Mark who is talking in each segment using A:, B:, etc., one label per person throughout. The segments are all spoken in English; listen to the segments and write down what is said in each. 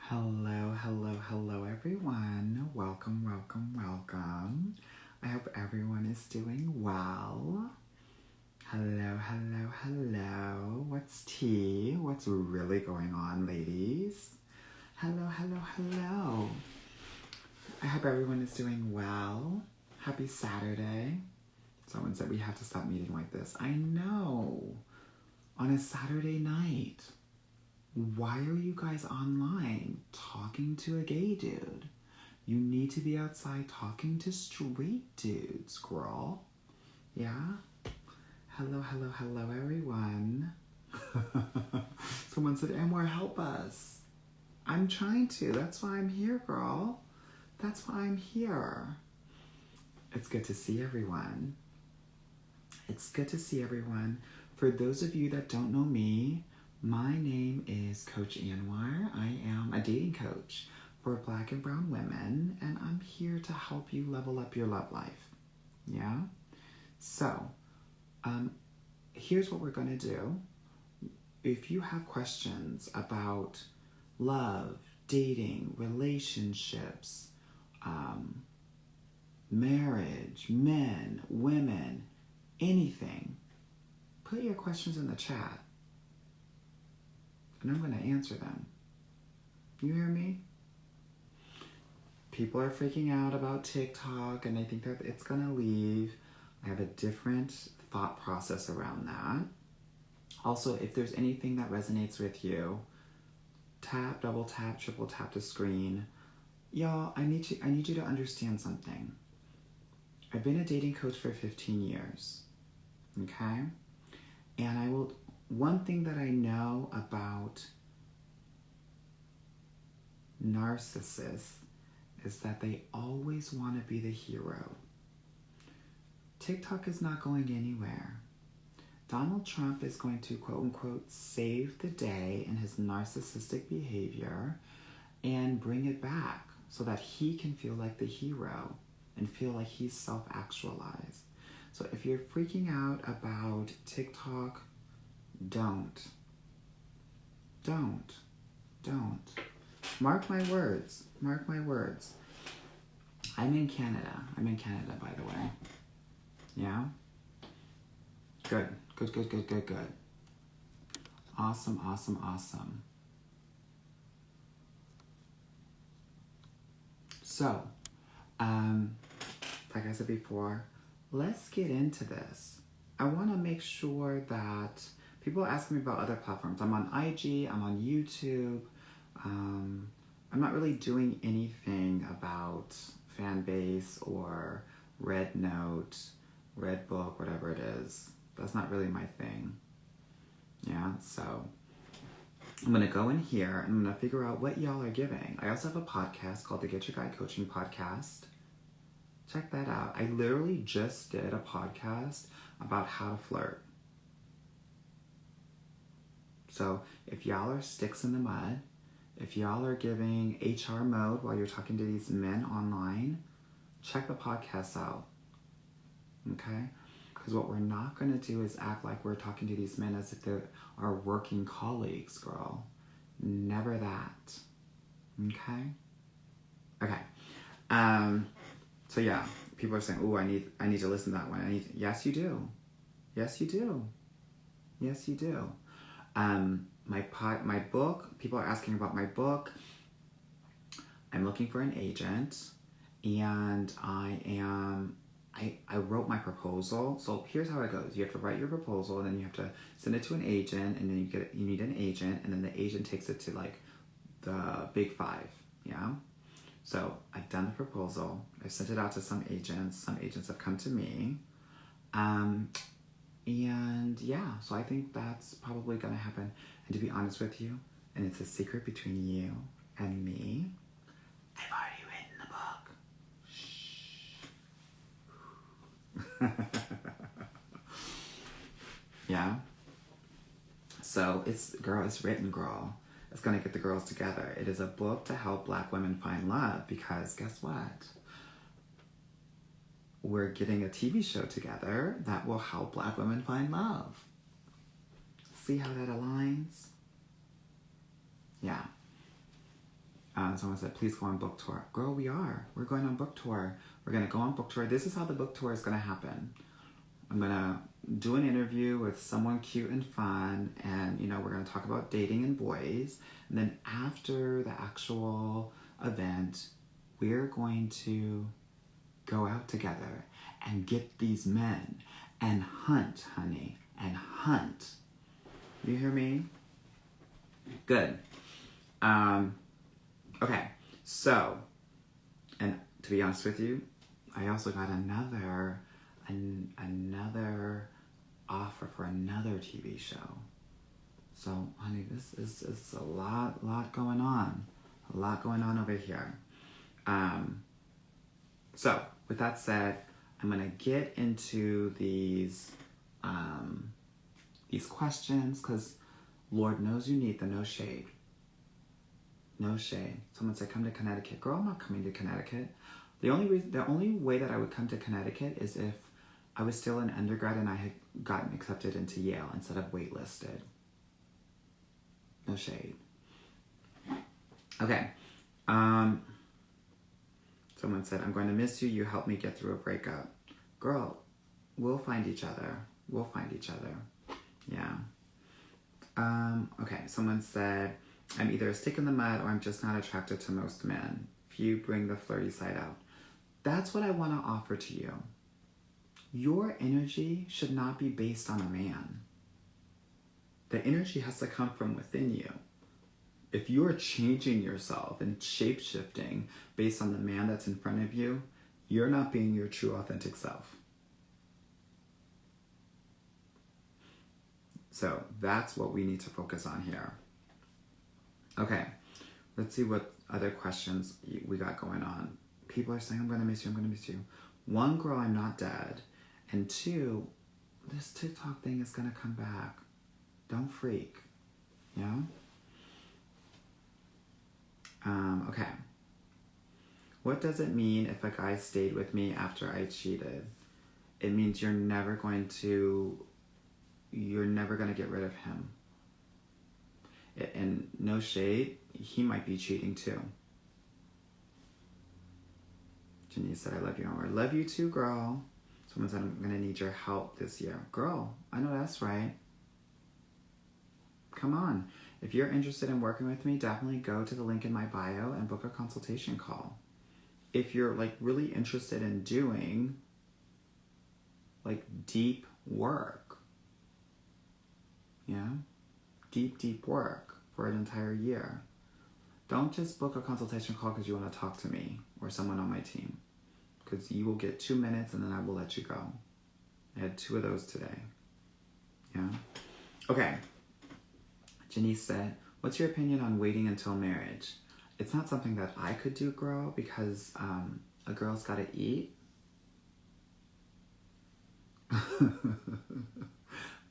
A: Hello, hello, hello, everyone. Welcome, welcome, welcome. I hope everyone is doing well. Hello, hello, hello. What's tea? What's really going on, ladies? Hello, hello, hello. I hope everyone is doing well. Happy Saturday. Someone said we have to stop meeting like this. I know. On a Saturday night. Why are you guys online talking to a gay dude? You need to be outside talking to straight dudes, girl. Yeah? Hello, hello, hello, everyone. Someone said, Amor, help us. I'm trying to. That's why I'm here, girl. That's why I'm here. It's good to see everyone. It's good to see everyone. For those of you that don't know me, my name is Coach Anwar. I am a dating coach for Black and brown women, and I'm here to help you level up your love life. Yeah? So, here's what we're going to do. If you have questions about love, dating, relationships, marriage, men, women, anything, put your questions in the chat. And I'm going to answer them. You hear me? People are freaking out about TikTok and they think that it's going to leave. I have a different thought process around that. Also, if there's anything that resonates with you, tap, double tap, triple tap the screen. Y'all, I need you to understand something. I've been a dating coach for 15 years. Okay? And one thing that I know about narcissists is that they always want to be the hero. TikTok is not going anywhere. Donald Trump is going to, quote unquote, save the day in his narcissistic behavior and bring it back so that he can feel like the hero and feel like he's self-actualized. So if you're freaking out about TikTok, don't. Mark my words. I'm in Canada, by the way. Yeah? Good. Awesome. So, like I said before, let's get into this. I want to make sure that people ask me about other platforms. I'm on IG, I'm on YouTube. I'm not really doing anything about Fanbase or Red Note, Red Book, whatever it is. That's not really my thing. Yeah, so I'm going to go in here and I'm going to figure out what y'all are giving. I also have a podcast called the Get Your Guide Coaching Podcast. Check that out. I literally just did a podcast about how to flirt. So if y'all are sticks in the mud, if y'all are giving HR mode while you're talking to these men online, check the podcast out. Okay? Because what we're not going to do is act like we're talking to these men as if they're our working colleagues, girl. Never that. Okay? Okay. So yeah, people are saying, "Oh, I need to listen to that one." Yes, you do. My book. People are asking about my book. I'm looking for an agent, and I wrote my proposal. So here's how it goes: you have to write your proposal, and then you have to send it to an agent, and then you need an agent, and then the agent takes it to like the big five. Yeah. So I've done the proposal. I've sent it out to some agents. Some agents have come to me. And yeah, so I think that's probably going to happen. And to be honest with you, and it's a secret between you and me, I've already written the book. Shh. Yeah. So it's written, girl. It's going to get the girls together. It is a book to help Black women find love because guess what? We're getting a TV show together that will help Black women find love. See how that aligns? Yeah. Someone said, please go on book tour. Girl, we are. We're going on book tour. We're going to go on book tour. This is how the book tour is going to happen. I'm going to do an interview with someone cute and fun, and, we're going to talk about dating and boys. And then after the actual event, we're going to go out together and get these men and hunt, honey, and hunt. You hear me? Good. Okay, so, and to be honest with you, I also got another offer for another TV show. So, honey, this is a lot going on. A lot going on over here. So, with that said, I'm going to get into these questions, because Lord knows you need them. No shade. No shade. Someone said, come to Connecticut. Girl, I'm not coming to Connecticut. The only way that I would come to Connecticut is if I was still in undergrad and I had gotten accepted into Yale instead of waitlisted. No shade. Okay. Someone said, I'm going to miss you. You helped me get through a breakup. Girl, we'll find each other. We'll find each other. Yeah. Okay. Someone said, I'm either a stick in the mud or I'm just not attracted to most men. Few bring the flirty side out. That's what I want to offer to you. Your energy should not be based on a man. The energy has to come from within you. If you are changing yourself and shape-shifting based on the man that's in front of you, you're not being your true, authentic self. So that's what we need to focus on here. Okay, let's see what other questions we got going on. People are saying, I'm going to miss you, I'm going to miss you. One, girl, I'm not dead. And two, this TikTok thing is going to come back. Don't freak. Yeah? Okay. What does it mean if a guy stayed with me after I cheated? It means you're never going to get rid of him. And no shade, he might be cheating too. Janice said, I love you more. Love you too, girl. Someone said, I'm going to need your help this year. Girl, I know that's right. Come on. If you're interested in working with me, definitely go to the link in my bio and book a consultation call. If you're really interested in doing deep work, deep work for an entire year, don't just book a consultation call because you want to talk to me or someone on my team, because you will get 2 minutes and then I will let you go. I had 2 of those today. Yeah. Okay. Janice said, what's your opinion on waiting until marriage? It's not something that I could do, girl, because a girl's got to eat.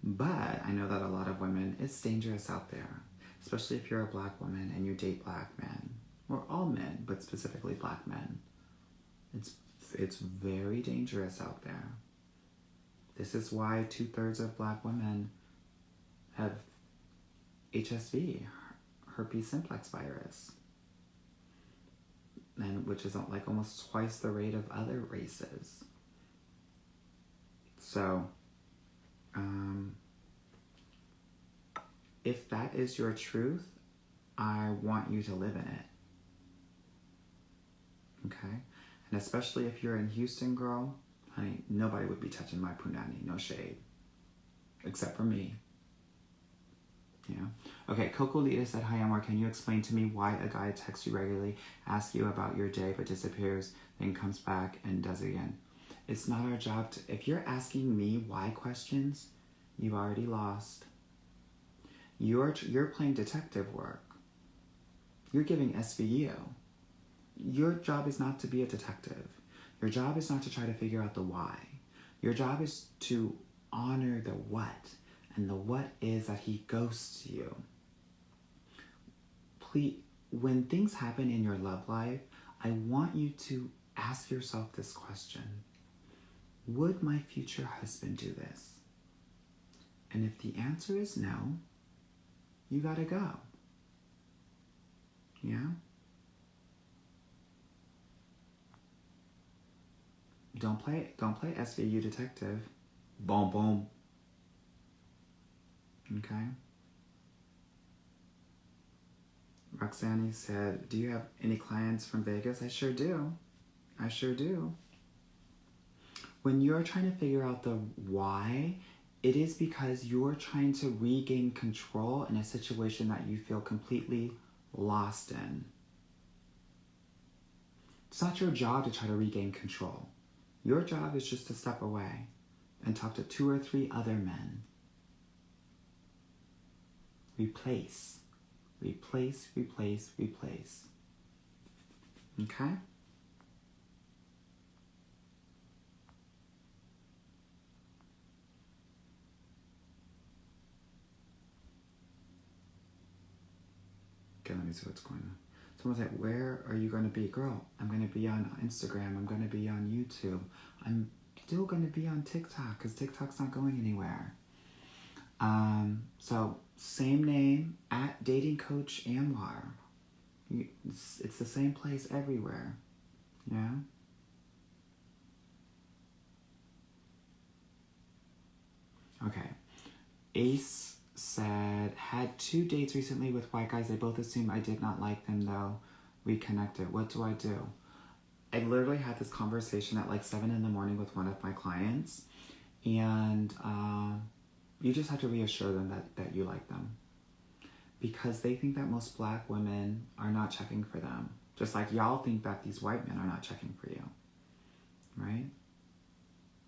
A: But I know that a lot of women, it's dangerous out there, especially if you're a black woman and you date black men, or all men, but specifically black men. It's very dangerous out there. This is why 2/3 of black women have HSV, herpes simplex virus, and which is almost twice the rate of other races. So, if that is your truth, I want you to live in it. Okay? And especially if you're in Houston, girl, honey, nobody would be touching my punani, no shade. Except for me. Yeah. Okay, Coco Lita said, hi, Amor, can you explain to me why a guy texts you regularly, asks you about your day, but disappears, then comes back and does it again? It's not our job to... If you're asking me why questions, you've already lost. You're playing detective work. You're giving SVU. Your job is not to be a detective. Your job is not to try to figure out the why. Your job is to honor the what. And the what is that he ghosts you. Please, when things happen in your love life, I want you to ask yourself this question. Would my future husband do this? And if the answer is no, you gotta go. Yeah? Don't play SVU detective. Boom, boom. Okay. Roxanne said, do you have any clients from Vegas? I sure do. I sure do. When you're trying to figure out the why, it is because you're trying to regain control in a situation that you feel completely lost in. It's not your job to try to regain control. Your job is just to step away and talk to 2 or 3 other men. Replace. Replace, replace, replace. Okay? Okay, let me see what's going on. Someone said, where are you going to be? Girl, I'm going to be on Instagram. I'm going to be on YouTube. I'm still going to be on TikTok because TikTok's not going anywhere. So, same name, at Dating Coach Anwar. It's the same place everywhere. Yeah? Okay. Ace said, had 2 dates recently with white guys. They both assumed I did not like them though. Reconnected. What do I do? I literally had this conversation at like 7 in the morning with one of my clients. And you just have to reassure them that you like them. Because they think that most black women are not checking for them. Just like y'all think that these white men are not checking for you. Right?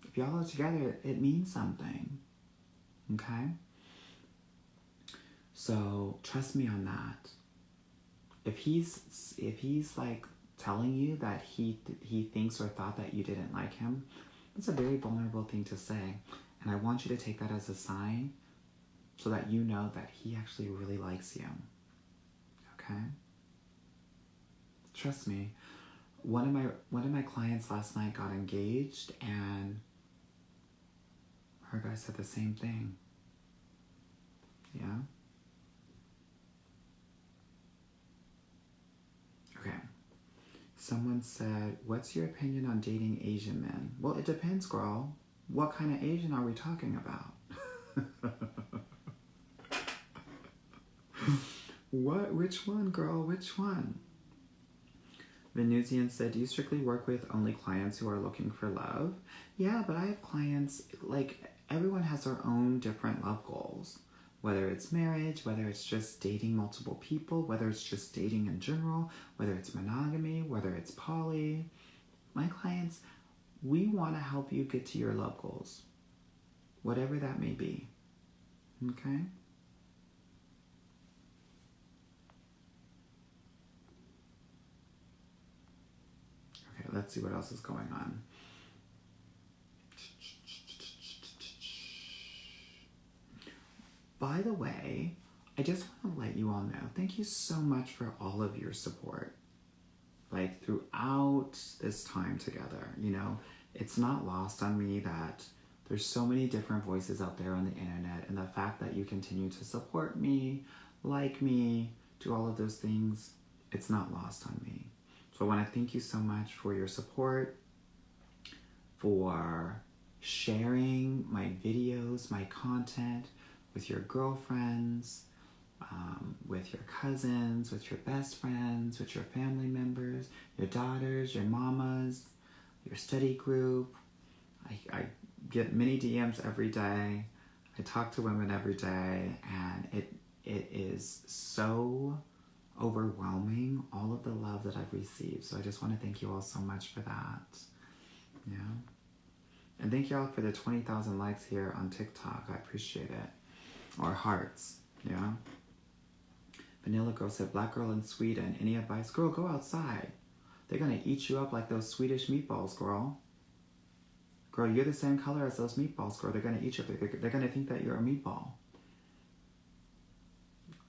A: If y'all are together, it means something. Okay? So trust me on that. If he's like telling you that he thinks or thought that you didn't like him, that's a very vulnerable thing to say. And I want you to take that as a sign so that you know that he actually really likes you. Okay? Trust me. One of my clients last night got engaged and her guy said the same thing. Yeah? Okay. Someone said, what's your opinion on dating Asian men? Well, it depends, girl. What kind of Asian are we talking about? What? Which one, girl? Which one? Venusian said, do you strictly work with only clients who are looking for love? Yeah, but I have clients, like, everyone has their own different love goals. Whether it's marriage, whether it's just dating multiple people, whether it's just dating in general, whether it's monogamy, whether it's poly. My clients, we want to help you get to your love goals. Whatever that may be. Okay? Okay, let's see what else is going on. By the way, I just want to let you all know, thank you so much for all of your support. Like, throughout this time together, you know, it's not lost on me that there's so many different voices out there on the internet, and the fact that you continue to support me, like me, do all of those things, it's not lost on me. So I want to thank you so much for your support, for sharing my videos, my content with your girlfriends, with your cousins, with your best friends, with your family members, your daughters, your mamas, your study group. I get many DMs every day. I talk to women every day, and it is so overwhelming, all of the love that I've received. So I just want to thank you all so much for that. Yeah. And thank you all for the 20,000 likes here on TikTok. I appreciate it. Or hearts. Yeah. Vanilla Girl said, black girl in Sweden, any advice? Girl, go outside. They're going to eat you up like those Swedish meatballs, girl. Girl, you're the same color as those meatballs, girl. They're going to eat you up. They're going to think that you're a meatball.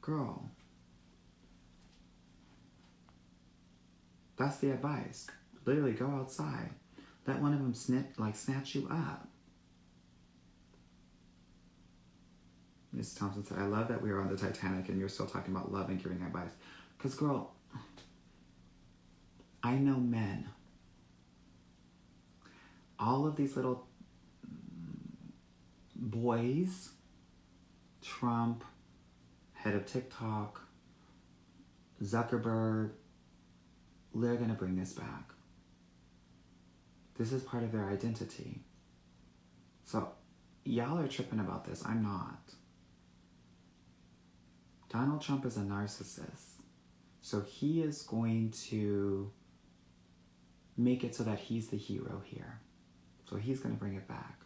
A: Girl. That's the advice. Literally, go outside. Let one of them snatch you up. Miss Thompson said, I love that we are on the Titanic and you're still talking about love and giving advice. Because, girl, I know men. all of these little boys, Trump, head of TikTok, Zuckerberg, they're going to bring this back. This is part of their identity. So y'all are tripping about this. I'm not. Donald Trump is a narcissist. So he is going to make it so that he's the hero here. So he's going to bring it back.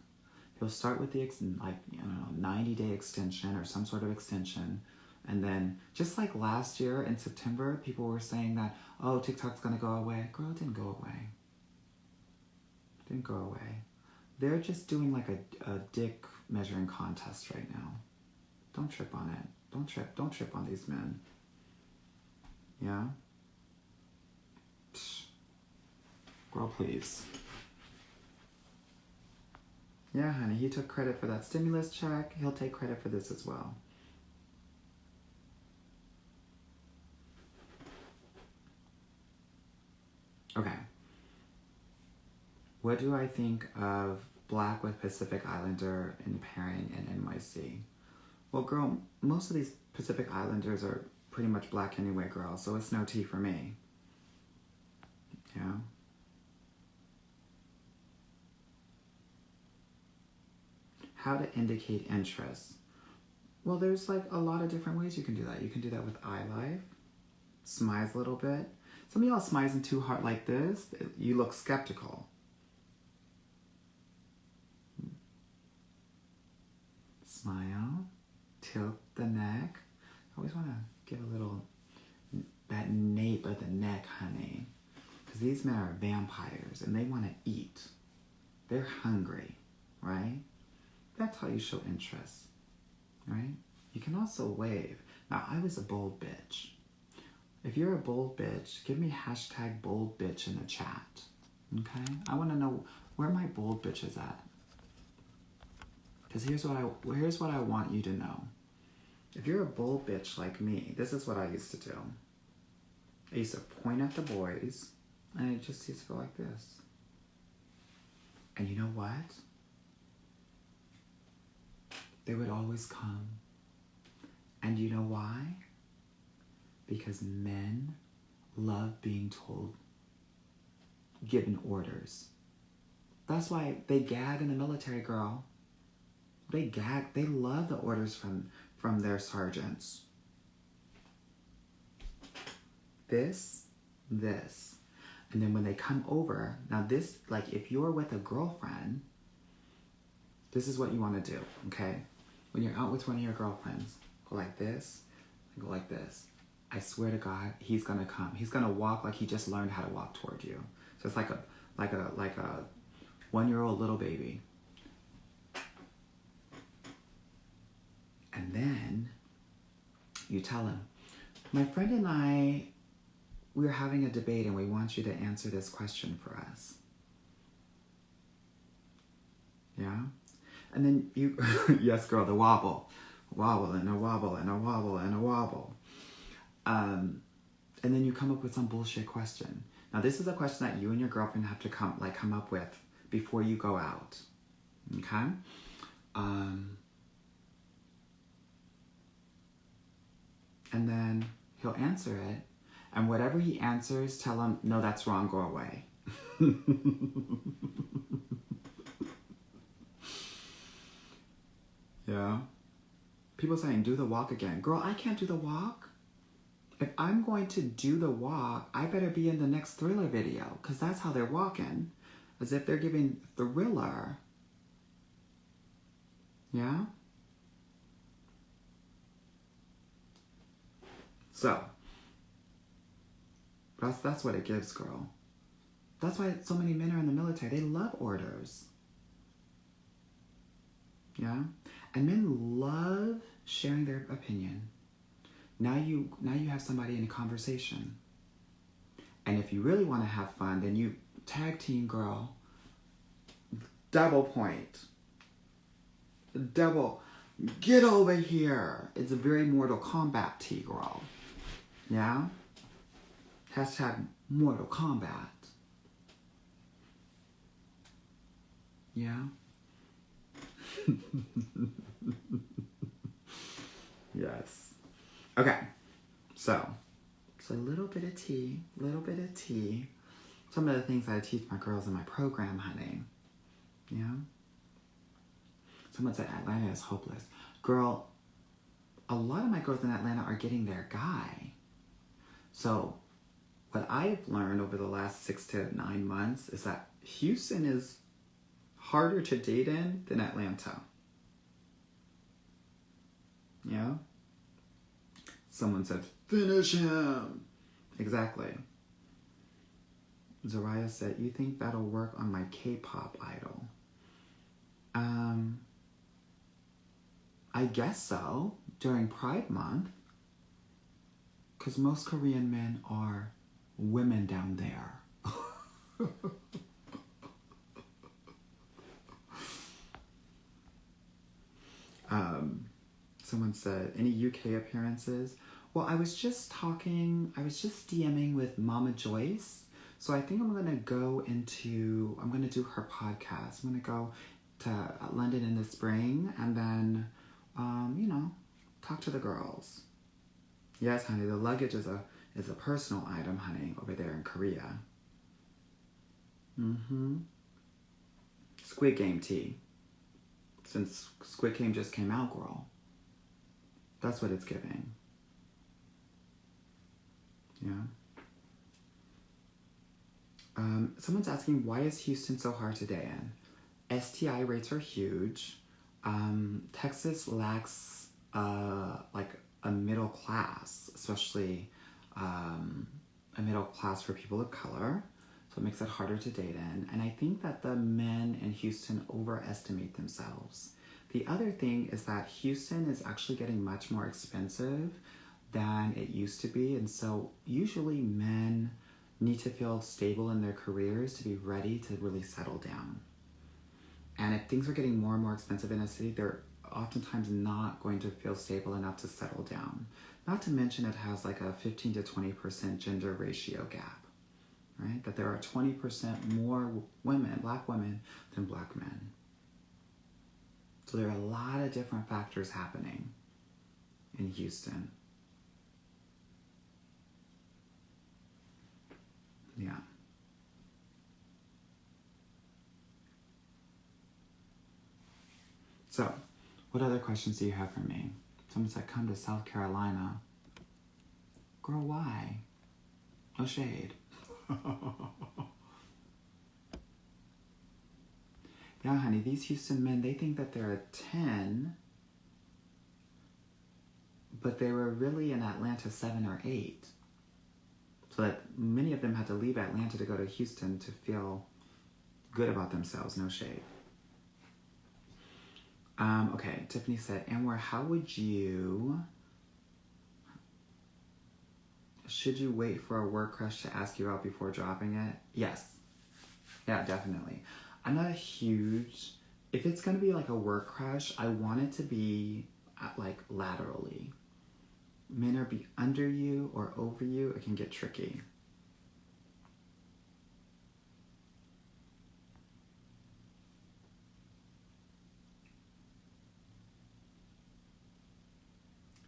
A: He'll start with the 90-day extension or some sort of extension. And then just like last year in September, people were saying that, oh, TikTok's going to go away. Girl, it didn't go away. It didn't go away. They're just doing like a dick measuring contest right now. Don't trip on it. Don't trip on these men. Yeah? Psh. Girl, please. Yeah, honey, he took credit for that stimulus check. He'll take credit for this as well. Okay. What do I think of Black with Pacific Islander in pairing in NYC? Well, girl, most of these Pacific Islanders are pretty much Black anyway, girl, so it's no tea for me. Yeah? How to indicate interest. Well, there's like a lot of different ways you can do that. You can do that with eye life. Smize a little bit. Some of y'all smizing too hard like this, you look skeptical. Smile. Tilt the neck. I always want to give a little, that nape of the neck, honey. Because these men are vampires and they want to eat. They're hungry, right? That's how you show interest, right? You can also wave. Now, I was a bold bitch. If you're a bold bitch, give me hashtag bold bitch in the chat, okay? I want to know where my bold bitch is at. Because here's what I want you to know. If you're a bold bitch like me, this is what I used to do. I used to point at the boys, and it just used to go like this. And you know what? They would always come. And you know why? Because men love being told, given orders. That's why they gag in the military, girl. They gag. They love the orders from their sergeants. This. And then when they come over, now this, like if you're with a girlfriend, this is what you want to do, okay? When you're out with one of your girlfriends, go like this, and go like this. I swear to God, he's gonna come. He's gonna walk like he just learned how to walk toward you. So it's like a 1-year-old little baby. And then you tell him, my friend and I, we're having a debate and we want you to answer this question for us. Yeah? And then you, yes girl, the wobble. Wobble and a wobble and a wobble and a wobble. And then you come up with some bullshit question. Now this is a question that you and your girlfriend have to come up with before you go out. Okay? And then he'll answer it. And whatever he answers, tell him, no, that's wrong, go away. Yeah. People saying, do the walk again. Girl, I can't do the walk. If I'm going to do the walk, I better be in the next Thriller video. Because that's how they're walking. As if they're giving Thriller. Yeah? So. That's what it gives, girl. That's why so many men are in the military. They love orders. Yeah? And men love sharing their opinion. Now you have somebody in a conversation. And if you really want to have fun, then you tag team, girl. Double point. Double. Get over here. It's a very Mortal Kombat tea, girl. Yeah? Hashtag Mortal Kombat. Yeah? Yes. Okay. So, it's a little bit of tea. Some of the things I teach my girls in my program, honey. Yeah? Someone said Atlanta is hopeless. Girl, a lot of my girls in Atlanta are getting their guy. So, what I've learned over the last 6 to 9 months is that Houston is harder to date in than Atlanta. Yeah? Someone said, finish him! Exactly. Zariah said, you think that'll work on my K-pop idol? I guess so, during Pride Month. Because most Korean men are women down there. Someone said, any UK appearances? Well, I was just DMing with Mama Joyce. So I think I'm going to do her podcast. I'm going to go to London in the spring and then, talk to the girls. Yes, honey, the luggage is a personal item, honey, over there in Korea. Squid Game tea. Since Squid Game just came out, girl. That's what it's giving. Yeah. Someone's asking, why is Houston so hard to date in? STI rates are huge. Texas lacks a middle class, especially a middle class for people of color. So it makes it harder to date in. And I think that the men in Houston overestimate themselves. The other thing is that Houston is actually getting much more expensive than it used to be. And so usually men need to feel stable in their careers to be ready to really settle down. And if things are getting more and more expensive in a city, they're oftentimes not going to feel stable enough to settle down. Not to mention it has like a 15 to 20% gender ratio gap, right? That there are 20% more women, black women, than black men. So there are a lot of different factors happening in Houston. Yeah. So, what other questions do you have for me? Someone said, come to South Carolina. Girl, why? No shade. Yeah, honey, these Houston men, they think that they're a 10, but they were really in Atlanta 7 or 8. So that many of them had to leave Atlanta to go to Houston to feel good about themselves. No shade. Okay, Tiffany said, Anwar, should you wait for a work crush to ask you out before dropping it? Yes. Yeah, definitely. I'm not if it's going to be like a work crush, I want it to be like laterally. Men are be under you or over you, it can get tricky.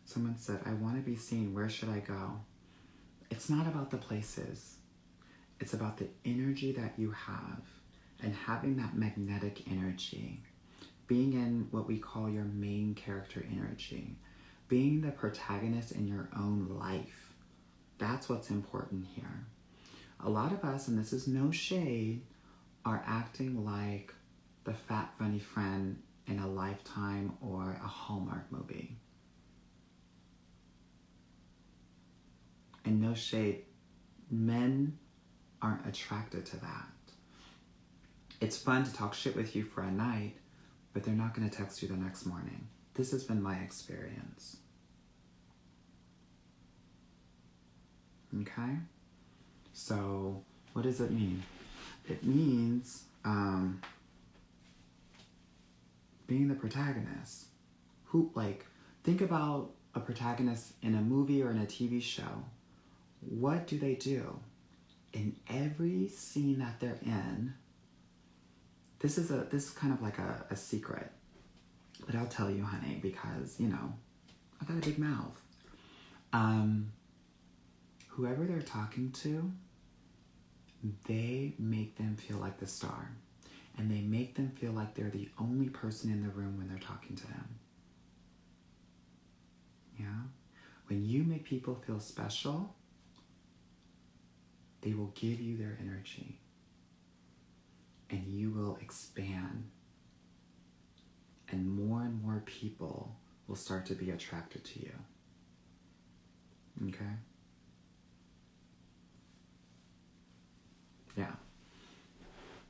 A: Someone said, I want to be seen. Where should I go? It's not about the places. It's about the energy that you have and having that magnetic energy. Being in what we call your main character energy. Being the protagonist in your own life. That's what's important here. A lot of us, and this is no shade, are acting like the fat, funny friend in a Lifetime or a Hallmark movie. And no shade, men aren't attracted to that. It's fun to talk shit with you for a night, but they're not going to text you the next morning. This has been my experience. Okay? So, what does it mean? It means being the protagonist. Think about a protagonist in a movie or in a TV show. What do? In every scene that they're in, this is kind of like a secret, but I'll tell you, honey, because, you know, I got a big mouth. Whoever they're talking to, they make them feel like the star. And they make them feel like they're the only person in the room when they're talking to them. Yeah? When you make people feel special, they will give you their energy. And you will expand. And more people will start to be attracted to you. Okay? Yeah.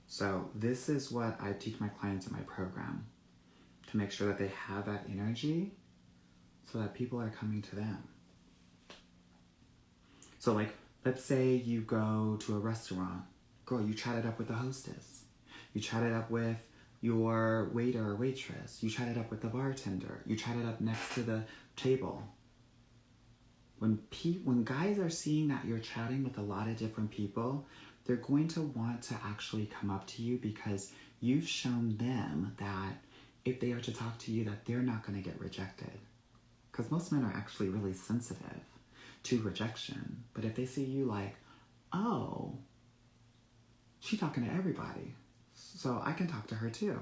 A: So this is what I teach my clients in my program, to make sure that they have that energy so that people are coming to them. So like, let's say you go to a restaurant. Girl, you chat it up with the hostess. You chat it up with your waiter or waitress. You chat it up with the bartender. You chat it up next to the table. When guys are seeing that you're chatting with a lot of different people, they're going to want to actually come up to you because you've shown them that if they are to talk to you, that they're not going to get rejected. Because most men are actually really sensitive to rejection. But if they see you like, oh, she's talking to everybody, so I can talk to her too,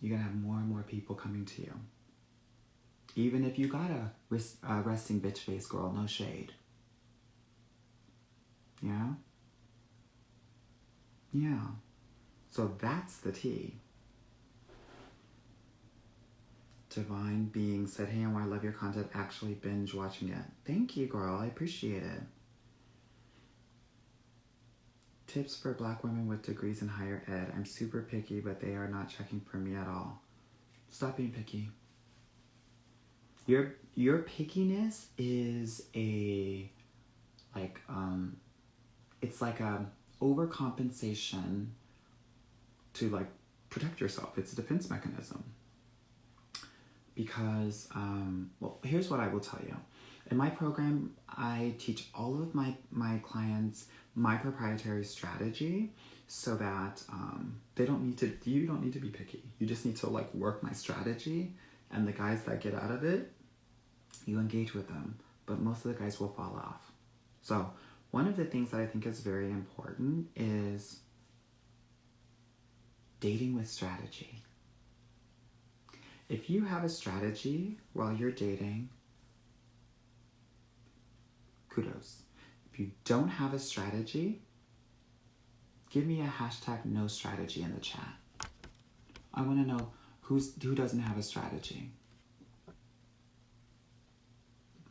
A: you're going to have more and more people coming to you. Even if you got a resting bitch face, girl, no shade. Yeah? Yeah. So that's the tea. Divine Being said, hey, I love your content. Actually binge watching it. Thank you, girl. I appreciate it. Tips for Black women with degrees in higher ed. I'm super picky, but they are not checking for me at all. Stop being picky. Your pickiness is it's like a overcompensation to like protect yourself. It's a defense mechanism. Because, well, here's what I will tell you. In my program, I teach all of my clients my proprietary strategy so that you don't need to be picky. You just need to like work my strategy, and the guys that get out of it, you engage with them, but most of the guys will fall off. So one of the things that I think is very important is dating with strategy. If you have a strategy while you're dating, kudos. If you don't have a strategy, give me a hashtag no strategy in the chat. I want to know who doesn't have a strategy.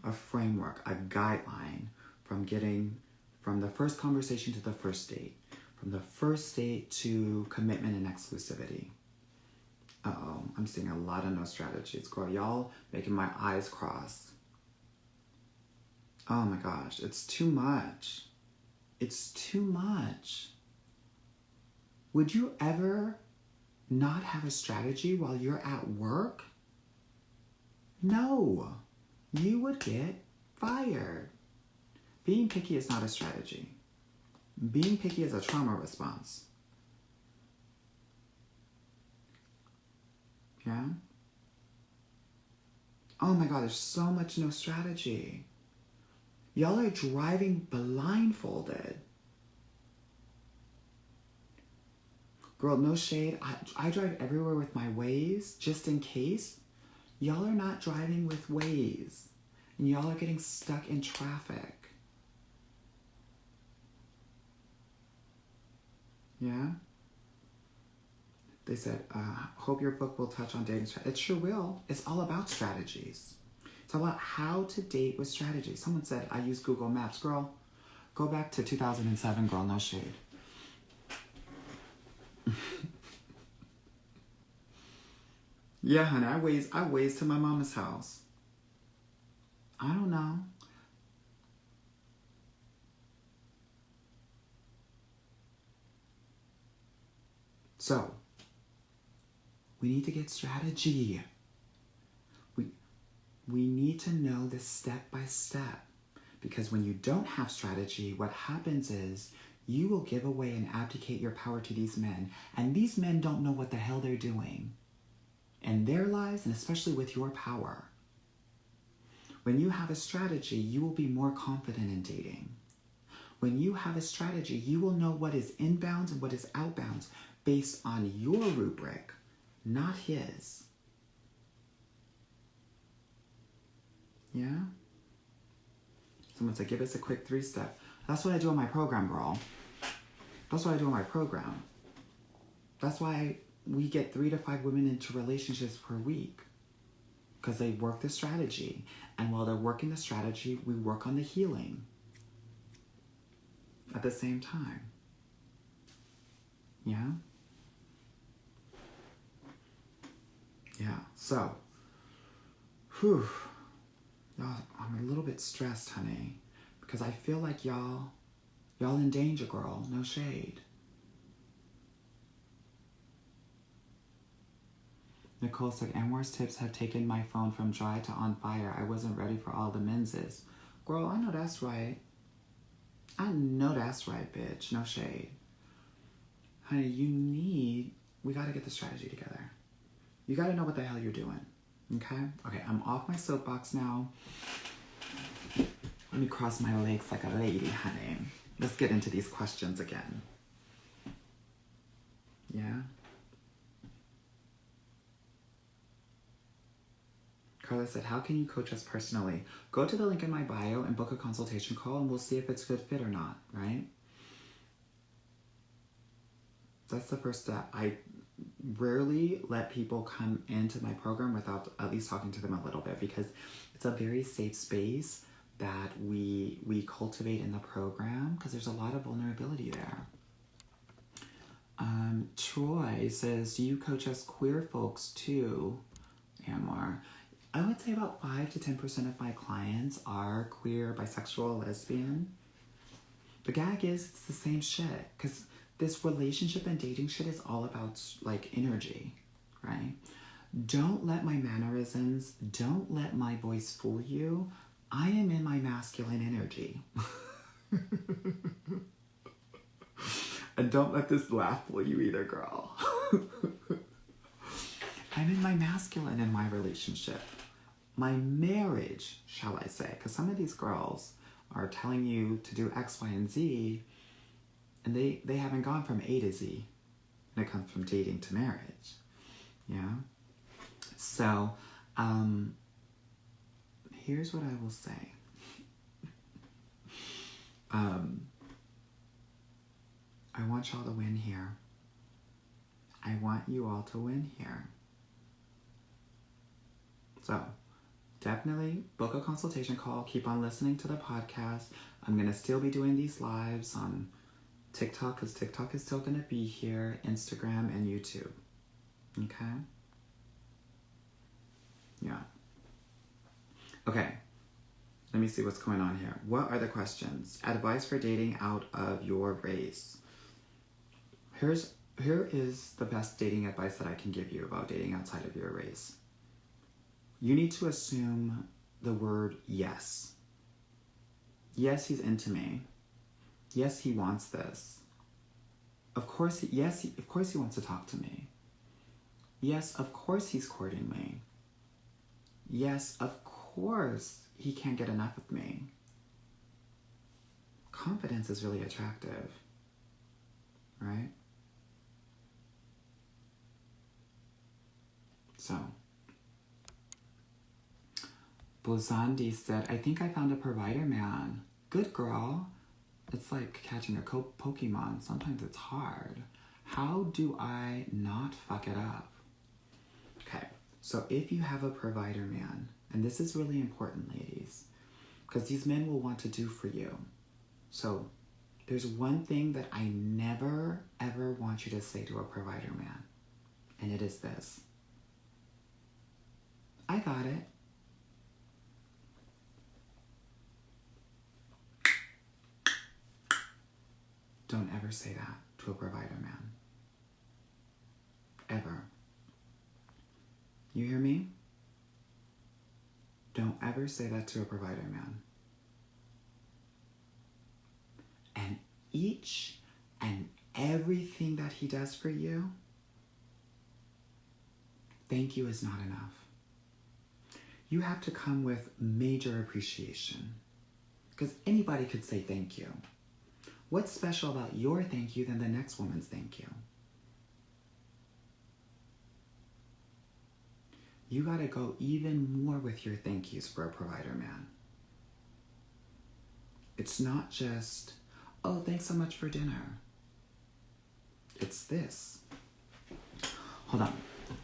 A: A framework, a guideline from the first conversation to the first date, from the first date to commitment and exclusivity. Uh-oh, I'm seeing a lot of no strategies. Girl, y'all making my eyes cross. Oh my gosh, it's too much. It's too much. Would you ever not have a strategy while you're at work? No, you would get fired. Being picky is not a strategy. Being picky is a trauma response. Yeah? Oh my God, there's so much no strategy. Y'all are driving blindfolded. Girl, no shade. I drive everywhere with my Waze, just in case. Y'all are not driving with Waze. And y'all are getting stuck in traffic. Yeah? They said, hope your book will touch on dating strategy. It sure will. It's all about strategies. It's all about how to date with strategy. Someone said, I use Google Maps. Girl, go back to 2007, girl, no shade. Yeah, honey, I Waze to my mama's house. I don't know. So, we need to get strategy. We need to know this step by step. Because when you don't have strategy, what happens is you will give away and abdicate your power to these men. And these men don't know what the hell they're doing in their lives, and especially with your power. When you have a strategy, you will be more confident in dating. When you have a strategy, you will know what is inbounds and what is outbounds based on your rubric, not his. Yeah? Someone said, give us a quick 3-step. That's what I do in my program, girl. That's what I do in my program. That's why we get 3 to 5 women into relationships per week. Because they work the strategy. And while they're working the strategy, we work on the healing at the same time. Yeah? Yeah. So, y'all, I'm a little bit stressed, honey. Because I feel like y'all in danger, girl. No shade. Nicole said, Anwar's tips have taken my phone from dry to on fire. I wasn't ready for all the menses. Girl, I know that's right. I know that's right, bitch. No shade. Honey, we gotta get the strategy together. You gotta know what the hell you're doing. Okay? Okay, I'm off my soapbox now. Let me cross my legs like a lady, honey. Let's get into these questions again. Yeah? Carla said, how can you coach us personally? Go to the link in my bio and book a consultation call and we'll see if it's a good fit or not, right? That's the first step. I rarely let people come into my program without at least talking to them a little bit, because it's a very safe space that we cultivate in the program, because there's a lot of vulnerability there. Troy says, do you coach us queer folks too, Anwar? I would say about 5 to 10% of my clients are queer, bisexual, lesbian. The gag is, it's the same shit, because this relationship and dating shit is all about, like, energy, right? Don't let my mannerisms, don't let my voice fool you. I am in my masculine energy. And don't let this laugh fool you either, girl. I'm in my masculine in my relationship. My marriage, shall I say, because some of these girls are telling you to do X, Y, and Z, and they haven't gone from A to Z when it comes from dating to marriage. Yeah? So, here's what I will say. I want y'all to win here. I want you all to win here. So, definitely book a consultation call. Keep on listening to the podcast. I'm going to still be doing these lives on TikTok, because TikTok is still going to be here, Instagram, and YouTube. Okay? Yeah. Okay. Let me see what's going on here. What are the questions? Advice for dating out of your race. Here is the best dating advice that I can give you about dating outside of your race. You need to assume the word yes. Yes, he's into me. Yes, he wants this. Of course, he wants to talk to me. Yes, of course he's courting me. Yes, of course he can't get enough of me. Confidence is really attractive, right? So, Blazandi said, I think I found a provider man. Good girl. It's like catching a Pokemon. Sometimes it's hard. How do I not fuck it up? Okay, so if you have a provider man, and this is really important, ladies, because these men will want to do for you. So there's one thing that I never, ever want you to say to a provider man, and it is this. I got it. Don't ever say that to a provider man. Ever. You hear me? Don't ever say that to a provider man. And each and everything that he does for you, thank you is not enough. You have to come with major appreciation, because anybody could say thank you. What's special about your thank you than the next woman's thank you? You gotta go even more with your thank yous for a provider man. It's not just, oh, thanks so much for dinner. It's this. Hold on,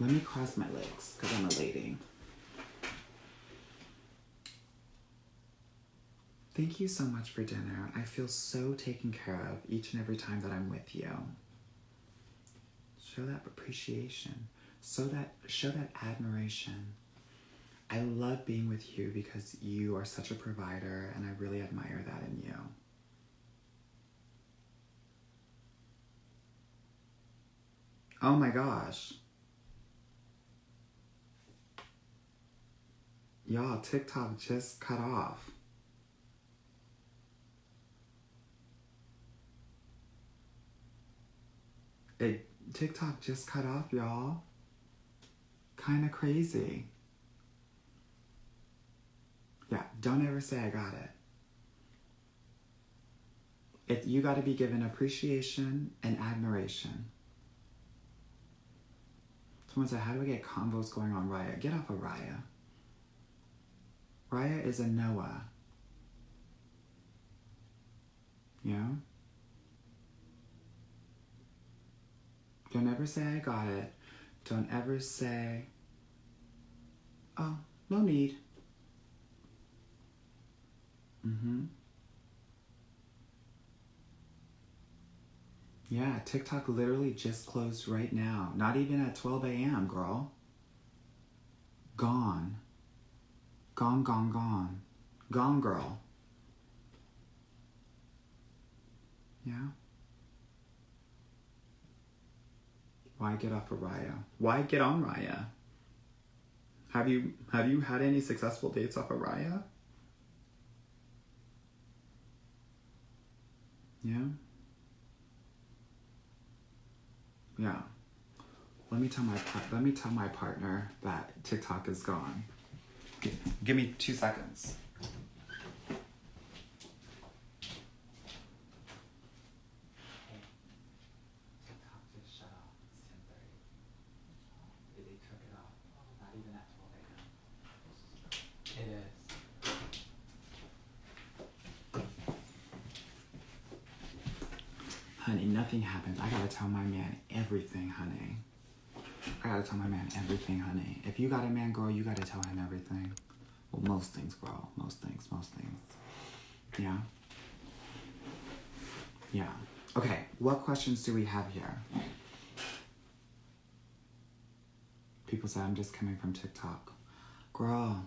A: let me cross my legs, because I'm a lady. Thank you so much for dinner. I feel so taken care of each and every time that I'm with you. Show that appreciation. Show that admiration. I love being with you because you are such a provider, and I really admire that in you. Oh my gosh. Y'all, TikTok just cut off. TikTok just cut off, y'all. Kind of crazy. Yeah, don't ever say I got it. You got to be given appreciation and admiration. Someone said, how do I get combos going on Raya? Get off of Raya. Raya is a Noah. Yeah? Don't ever say I got it. Don't ever say, oh, no need. Yeah, TikTok literally just closed right now. Not even at 12 a.m., girl. Gone. Gone, gone, gone. Gone, girl. Yeah? Why get off of Raya? Why get on Raya? Have you had any successful dates off of Raya? Yeah? Yeah. Let me tell my partner that TikTok is gone. Give me 2 seconds. TikTok just shut off. It's 10:30. They took it off. Not even at 12 a.m. It is. Honey, nothing happens. I gotta tell my man everything, honey. I gotta tell my man everything, honey. If you got a man, girl, you gotta tell him everything. Well, most things, girl. Most things. Yeah? Yeah. Okay, what questions do we have here? People say, I'm just coming from TikTok. Girl,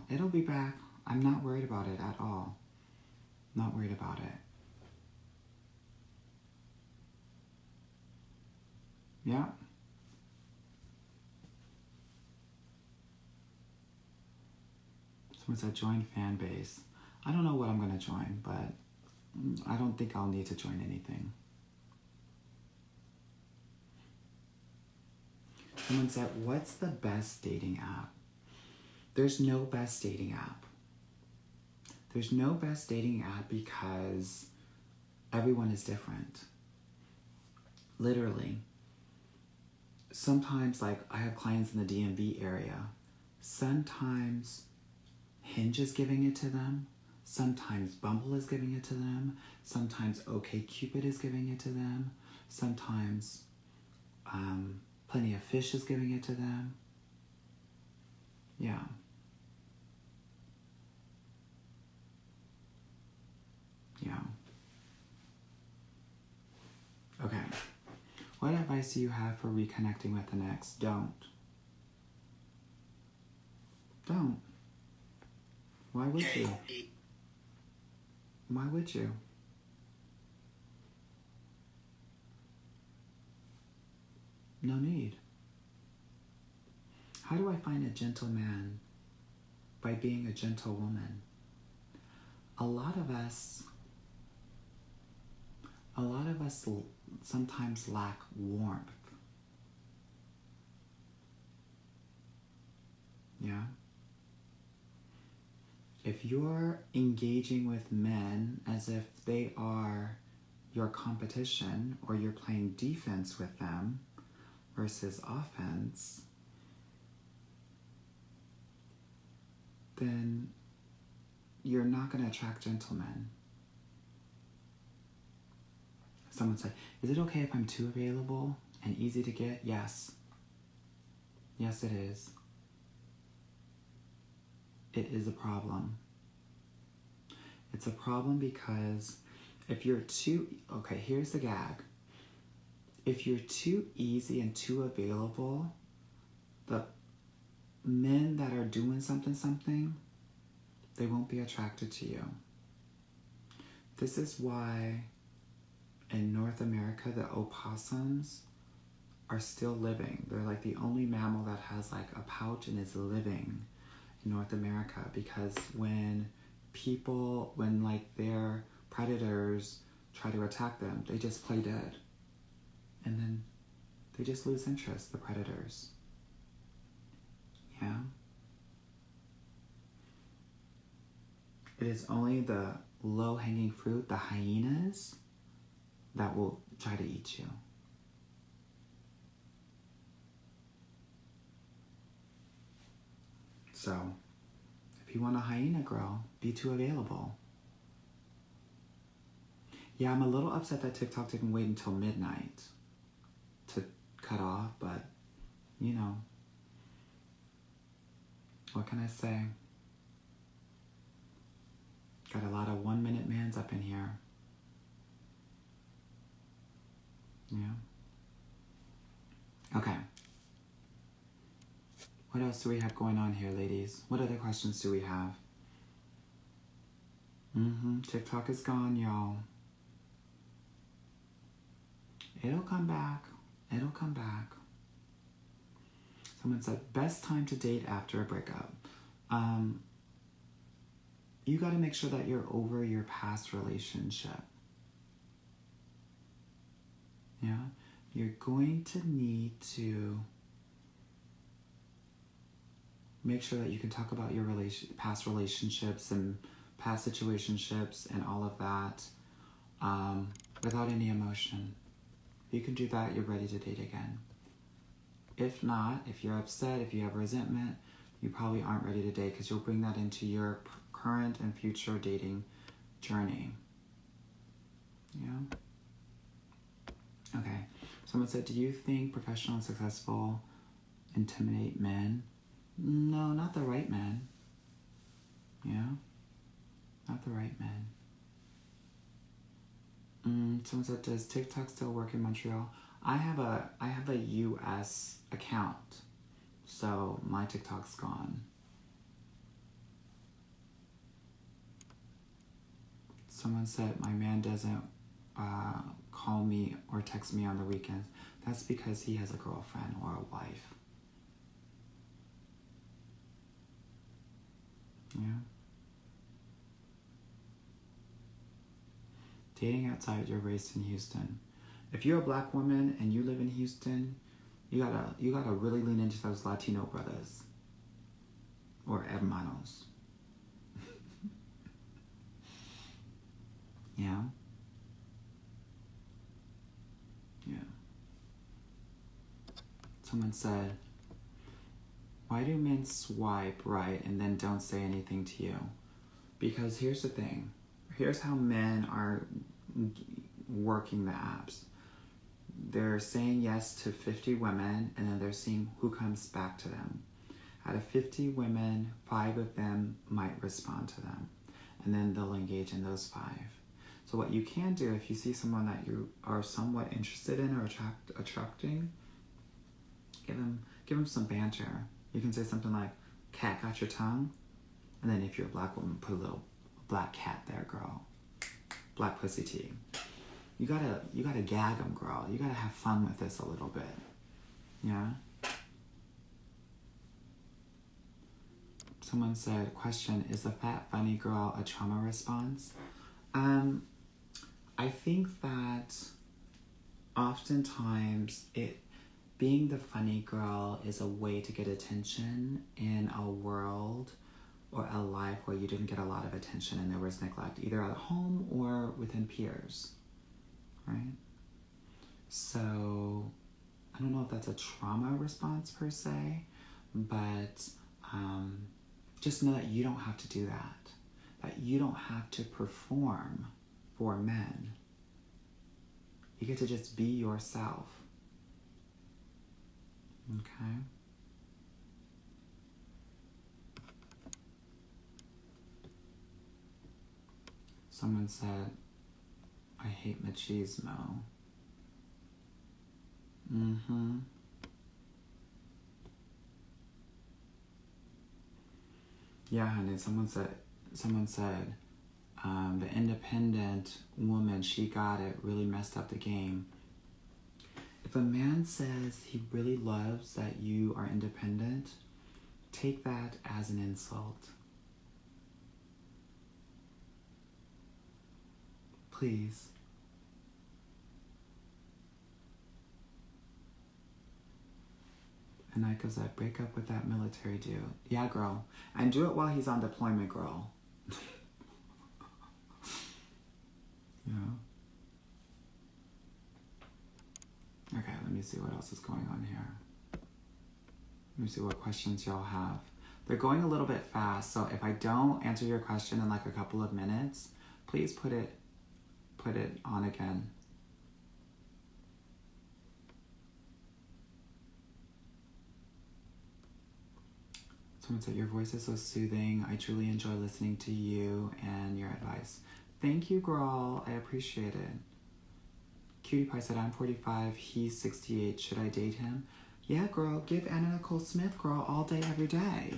A: it'll be back. I'm not worried about it at all. Not worried about it. Yeah. Someone said join fan base. I don't know what I'm gonna join, but I don't think I'll need to join anything. Someone said, what's the best dating app? There's no best dating app. There's no best dating app because everyone is different. Literally. Sometimes, like, I have clients in the DMV area. Sometimes Hinge is giving it to them. Sometimes Bumble is giving it to them. Sometimes OkCupid is giving it to them. Sometimes Plenty of Fish is giving it to them. Yeah. Yeah. Okay. What advice do you have for reconnecting with an ex? Don't. Why would you? Why would you? No need. How do I find a gentle man? By being a gentle woman. A lot of us a lot of us sometimes lack warmth. Yeah? If you're engaging with men as if they are your competition, or you're playing defense with them versus offense, then you're not going to attract gentlemen. Someone said, is it okay if I'm too available and easy to get? Yes. Yes, it is. It is a problem. It's a problem because if you're too, okay, here's the gag. If you're too easy and too available, the men that are doing something, they won't be attracted to you. This is why in North America, the opossums are still living. They're like the only mammal that has like a pouch and is living in North America, because when like their predators try to attack them, they just play dead. And then they just lose interest, the predators. Yeah? It is only the low-hanging fruit, the hyenas, that will try to eat you. So, if you want a hyena girl, be too available. Yeah, I'm a little upset that TikTok didn't wait until midnight to cut off, but, you know, what can I say? Got a lot of 1-minute mans up in here. Yeah. Okay. What else do we have going on here, ladies? What other questions do we have? TikTok is gone, y'all. It'll come back. It'll come back. Someone said, best time to date after a breakup. You got to make sure that you're over your past relationship. Yeah? You're going to need to make sure that you can talk about your past relationships and past situationships and all of that without any emotion. If you can do that, you're ready to date again. If not, if you're upset, if you have resentment, you probably aren't ready to date, because you'll bring that into your current and future dating journey. Yeah? Okay. Someone said, do you think professional and successful intimidate men? No, not the right men. Yeah? Not the right men. Someone said, does TikTok still work in Montreal? I have a US account, so my TikTok's gone. Someone said, my man doesn't call me or text me on the weekends. That's because he has a girlfriend or a wife. Yeah. Dating outside your race in Houston. If you're a black woman and you live in Houston, you gotta really lean into those Latino brothers or hermanos. Yeah. Yeah. Someone said, why do men swipe right and then don't say anything to you? Because here's the thing. Here's how men are working the apps. They're saying yes to 50 women, and then they're seeing who comes back to them. Out of 50 women, 5 of them might respond to them, and then they'll engage in those 5. So what you can do, if you see someone that you are somewhat interested in or attracting, give them some banter. You can say something like, cat got your tongue? And then if you're a black woman, put a little black cat there, girl. Black pussy tea. You gotta gag them, girl. You gotta have fun with this a little bit. Yeah? Someone said, question, is the fat funny girl a trauma response? I think that oftentimes being the funny girl is a way to get attention in a world or a life where you didn't get a lot of attention and there was neglect, either at home or within peers, right? So I don't know if that's a trauma response per se, but just know that you don't have to do that you don't have to perform for men. You get to just be yourself. Okay? Someone said, I hate machismo. Mm-hmm. Yeah, honey, someone said, the independent woman, she got it, really messed up the game. If a man says he really loves that you are independent, take that as an insult. Please. And I said, break up with that military dude. Yeah, girl. And do it while he's on deployment, girl. You know? Okay, let me see what else is going on here. Let me see what questions y'all have. They're going a little bit fast, so if I don't answer your question in like a couple of minutes, please put it on again. Someone said, your voice is so soothing. I truly enjoy listening to you and your advice. Thank you, girl. I appreciate it. Cutie Pie said, I'm 45, he's 68. Should I date him? Yeah, girl. Give Anna Nicole Smith, girl, all day, every day.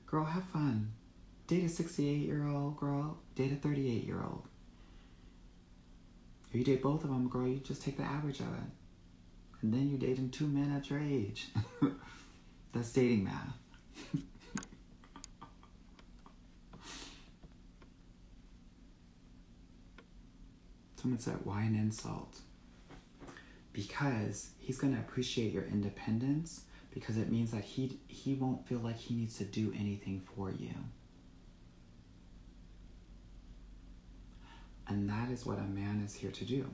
A: Girl, have fun. Date a 68-year-old, girl. Date a 38-year-old. If you date both of them, girl, you just take the average of it. And then you're dating two men at your age. That's dating math. Someone said, why an insult? Because he's going to appreciate your independence, because it means that he won't feel like he needs to do anything for you. And that is what a man is here to do.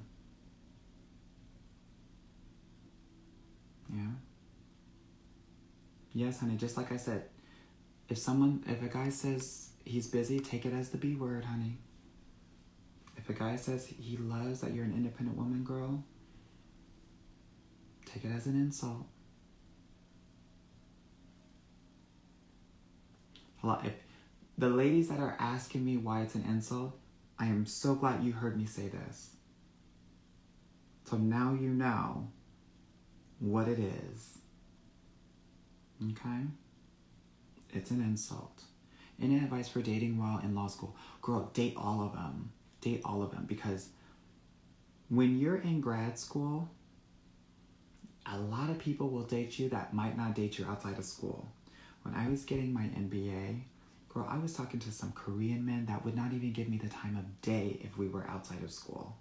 A: Yeah? Yes, honey, just like I said, if a guy says he's busy, take it as the B word, honey. If a guy says he loves that you're an independent woman, girl, take it as an insult. If the ladies that are asking me why it's an insult, I am so glad you heard me say this. So now you know what it is. Okay? It's an insult. Any advice for dating while in law school? Girl, date all of them. Date all of them, because when you're in grad school, a lot of people will date you that might not date you outside of school. When I was getting my MBA, girl, I was talking to some Korean men that would not even give me the time of day if we were outside of school.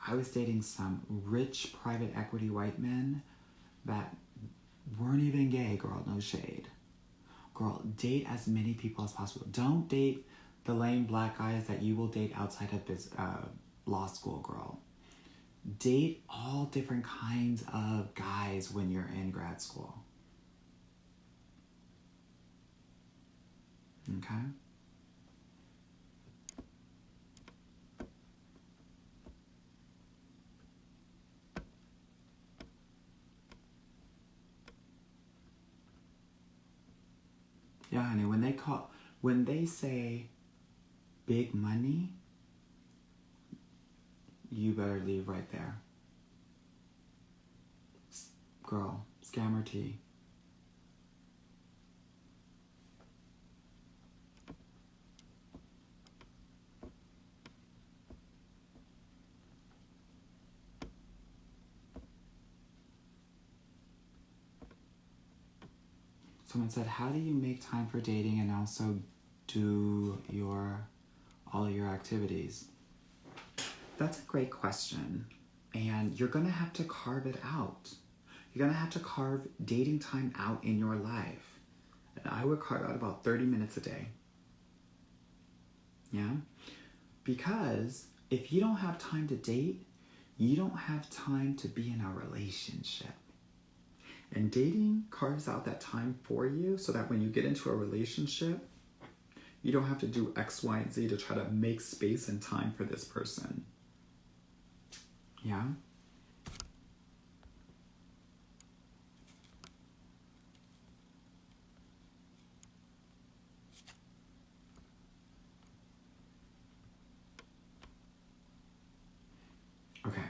A: I was dating some rich private equity white men that weren't even gay, girl, no shade. Girl, date as many people as possible. Don't date the lame black guys that you will date outside of law school, girl. Date all different kinds of guys when you're in grad school. Okay? Yeah, honey, when they say big money, you better leave right there. Girl, scammer tea. Someone said, how do you make time for dating and also do all your activities? That's a great question. And you're going to have to carve it out. You're going to have to carve dating time out in your life. And I would carve out about 30 minutes a day. Yeah? Because if you don't have time to date, you don't have time to be in a relationship. And dating carves out that time for you so that when you get into a relationship, you don't have to do X, Y, and Z to try to make space and time for this person. Yeah? Okay.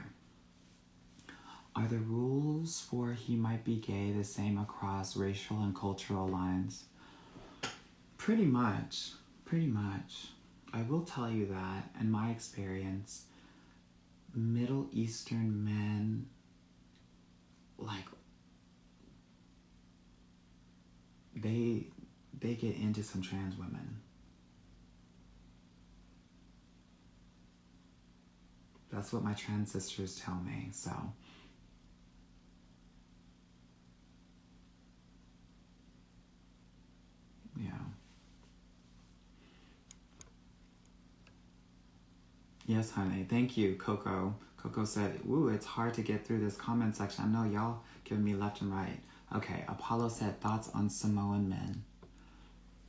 A: Are the rules for he might be gay the same across racial and cultural lines? Pretty much. Pretty much. I will tell you that, in my experience, Middle Eastern men, like, they get into some trans women. That's what my trans sisters tell me, so. Yeah. Yes, honey. Thank you, Coco. Coco said, ooh, it's hard to get through this comment section. I know y'all giving me left and right. Okay, Apollo said, thoughts on Samoan men.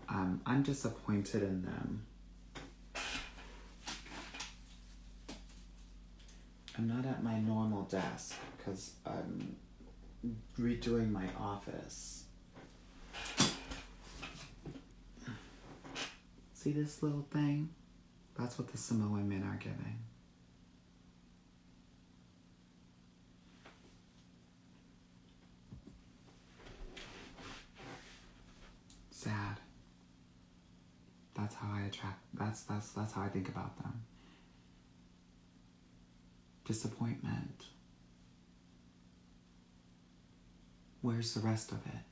A: I'm disappointed in them. I'm not at my normal desk because I'm redoing my office. See this little thing? That's what the Samoan men are giving. Sad. That's how I attract. That's how I think about them. Disappointment. Where's the rest of it?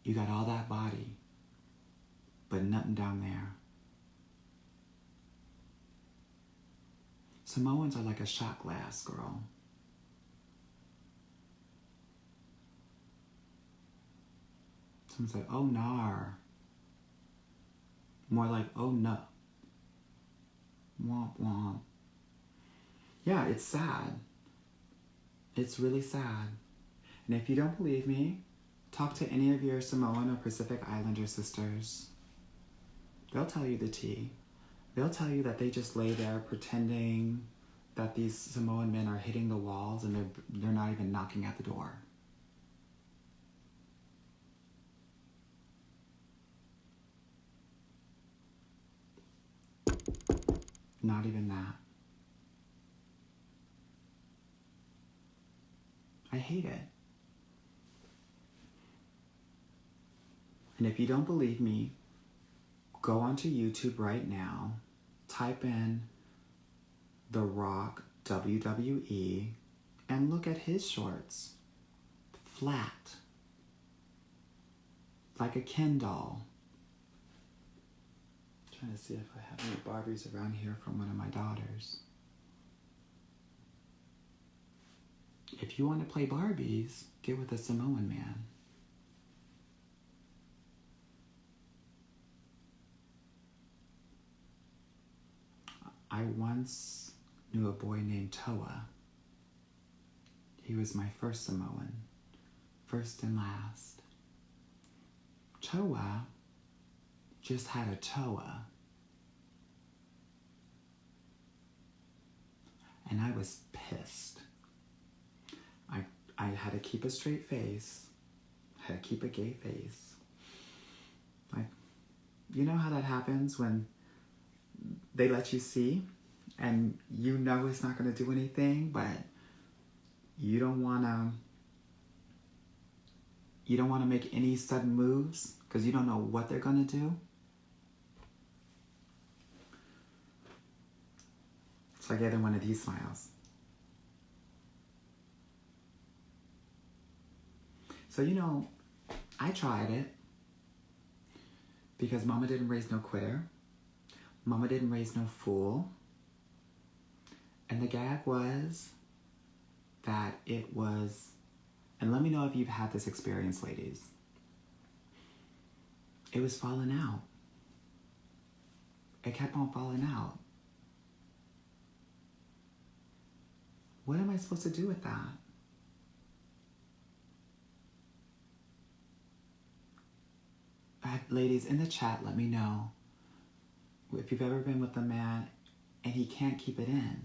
A: You got all that body, but nothing down there. Samoans are like a shot glass, girl. Someone said, oh, nar. More like, oh, no. Womp, womp. Yeah, it's sad. It's really sad. And if you don't believe me, talk to any of your Samoan or Pacific Islander sisters. They'll tell you the tea. They'll tell you that they just lay there pretending that these Samoan men are hitting the walls and they're not even knocking at the door. Not even that. I hate it. And if you don't believe me, go onto YouTube right now, type in The Rock WWE, and look at his shorts. Flat. Like a Ken doll. I'm trying to see if I have any Barbies around here from one of my daughters. If you want to play Barbies, get with a Samoan man. I once knew a boy named Toa. He was my first Samoan. First and last. Toa just had a toa. And I was pissed. I had to keep a straight face. I had to keep a gay face. Like, you know how that happens when they let you see and you know it's not going to do anything, but you don't want to make any sudden moves because you don't know what they're going to do. So I gave them one of these smiles. So, I tried it. Because mama didn't raise no quitter. Mama didn't raise no fool. And the gag was that it was, and let me know if you've had this experience, ladies. It was falling out. It kept on falling out. What am I supposed to do with that? Ladies, in the chat, let me know if you've ever been with a man and he can't keep it in.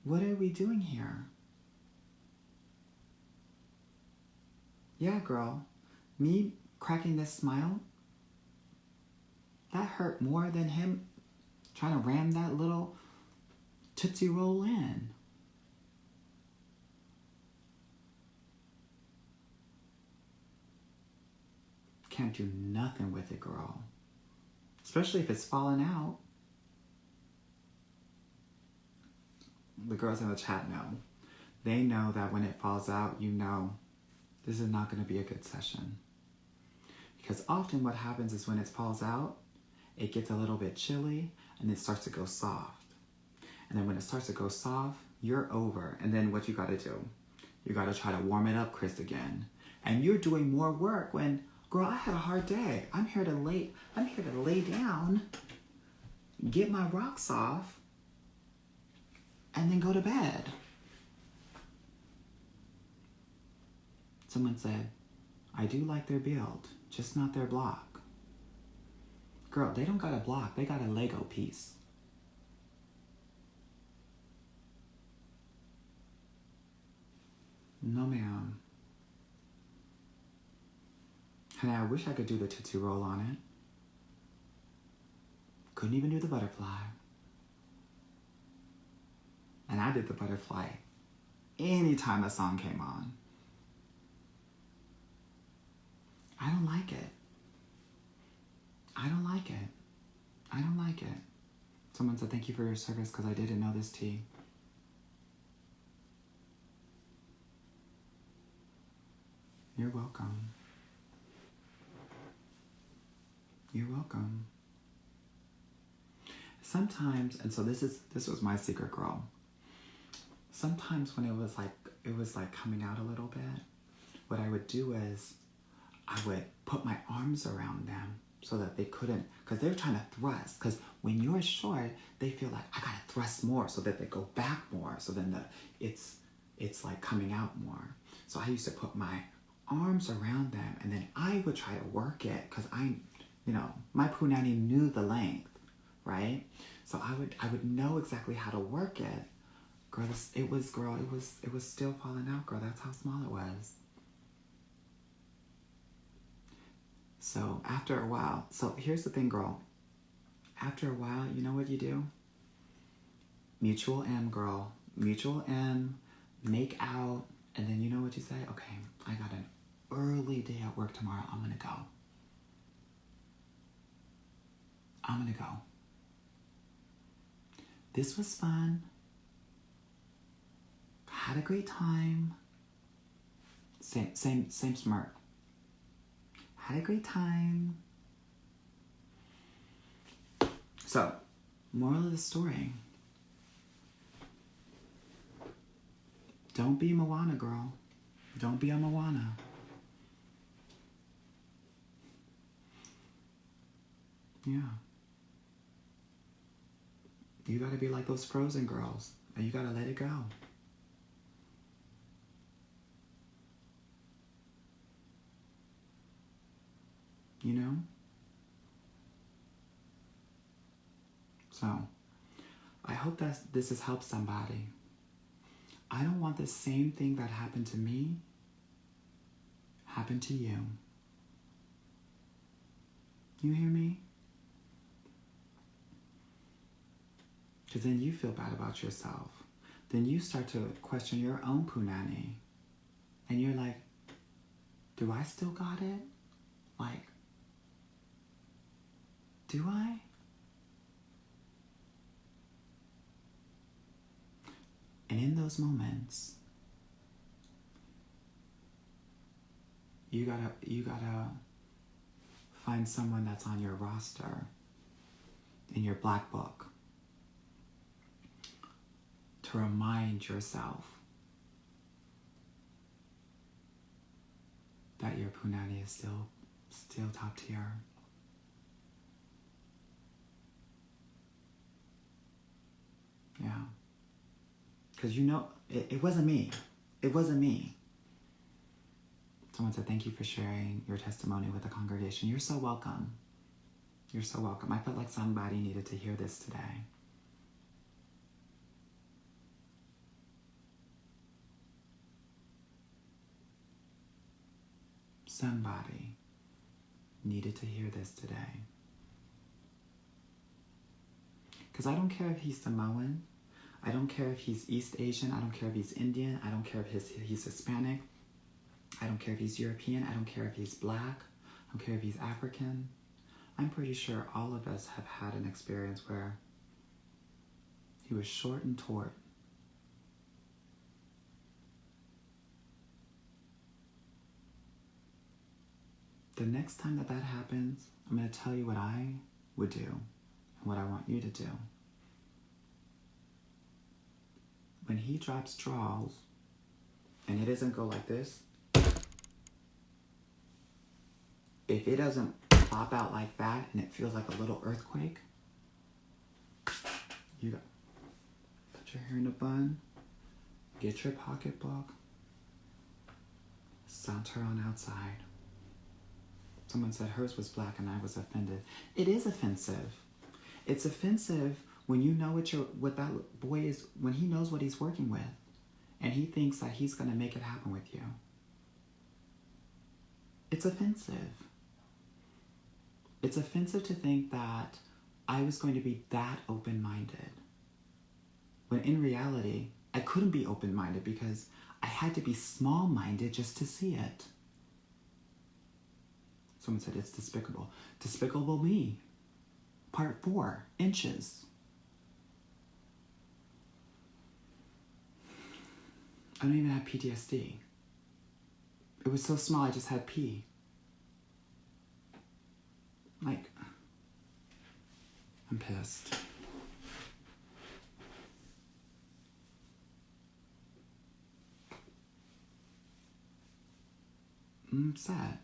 A: What are we doing here? Yeah, girl. Me cracking this smile, that hurt more than him trying to ram that little Tootsie Roll in. Can't do nothing with it, girl. Especially if it's falling out. The girls in the chat know. They know that when it falls out, you know this is not going to be a good session. Because often what happens is when it falls out, it gets a little bit chilly and it starts to go soft. And then when it starts to go soft, you're over. And then what you got to do? You got to try to warm it up, Chris, again. And you're doing more work when, girl, I had a hard day. I'm here to lay down, get my rocks off, and then go to bed. Someone said, I do like their build, just not their block. Girl, they don't got a block, they got a Lego piece. No, ma'am. Honey, I wish I could do the Tootsie Roll on it. Couldn't even do the butterfly. And I did the butterfly anytime a song came on. I don't like it. I don't like it. I don't like it. Someone said, thank you for your service because I didn't know this tea. You're welcome. You're welcome. Sometimes, and so this was my secret, girl. Sometimes when it was like coming out a little bit, what I would do is I would put my arms around them so that they couldn't, because they were trying to thrust. Because when you're short, they feel like I gotta thrust more so that they go back more. So then it's like coming out more. So I used to put my arms around them and then I would try to work it because my punani knew the length, right? So I would know exactly how to work it. Girl, it was still falling out, girl. That's how small it was. So after a while, so here's the thing, girl. After a while, you know what you do? Mutual M, girl. Mutual M, make out, and then you know what you say? Okay, I got an early day at work tomorrow. I'm gonna go. This was fun. Had a great time. Same smirk. Had a great time. So, moral of the story. Don't be Moana, girl. Don't be a Moana. Yeah. You gotta be like those Frozen girls. And you gotta let it go. You know? So, I hope that this has helped somebody. I don't want the same thing that happened to me happen to you. You hear me? Because then you feel bad about yourself. Then you start to question your own punani. And you're like, do I still got it? Like, do I? And in those moments, You gotta find someone that's on your roster, in your black book, to remind yourself that your punani is still top tier. Yeah. Because it wasn't me. It wasn't me. Someone said, thank you for sharing your testimony with the congregation. You're so welcome. You're so welcome. I felt like somebody needed to hear this today. Somebody needed to hear this today. Because I don't care if he's Samoan. I don't care if he's East Asian. I don't care if he's Indian. I don't care if he's Hispanic. I don't care if he's European. I don't care if he's black. I don't care if he's African. I'm pretty sure all of us have had an experience where he was short and tort. The next time that happens, I'm going to tell you what I would do and what I want you to do. When he drops draws, and it doesn't go like this, if it doesn't pop out like that and it feels like a little earthquake, you got put your hair in a bun, get your pocketbook, saunter on outside. Someone said hers was black and I was offended. It is offensive. It's offensive when you know what that boy is, when he knows what he's working with and he thinks that he's going to make it happen with you. It's offensive. It's offensive to think that I was going to be that open-minded. When in reality, I couldn't be open-minded because I had to be small-minded just to see it. Someone said it's despicable. Despicable Me. Part 4, inches. I don't even have PTSD. It was so small, I just had P. Like, I'm pissed. I'm upset.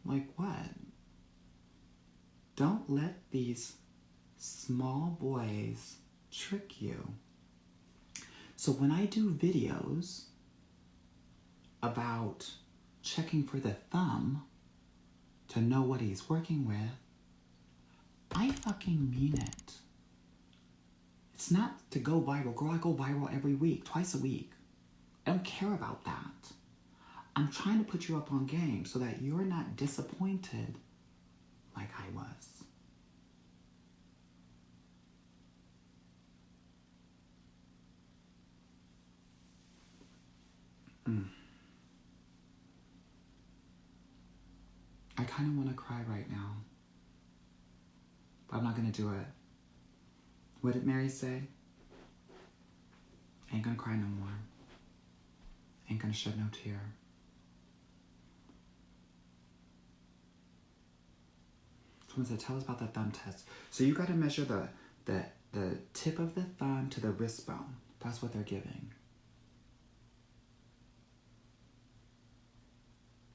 A: Like what? Don't let these small boys trick you. So when I do videos about checking for the thumb to know what he's working with, I fucking mean it. It's not to go viral. Girl, I go viral every week, twice a week. I don't care about that. I'm trying to put you up on game so that you're not disappointed like I was. I kind of want to cry right now. But I'm not going to do it. What did Mary say? Ain't gonna cry no more. Ain't gonna shed no tear. Someone said, tell us about the thumb test. So you gotta measure the tip of the thumb to the wrist bone. That's what they're giving.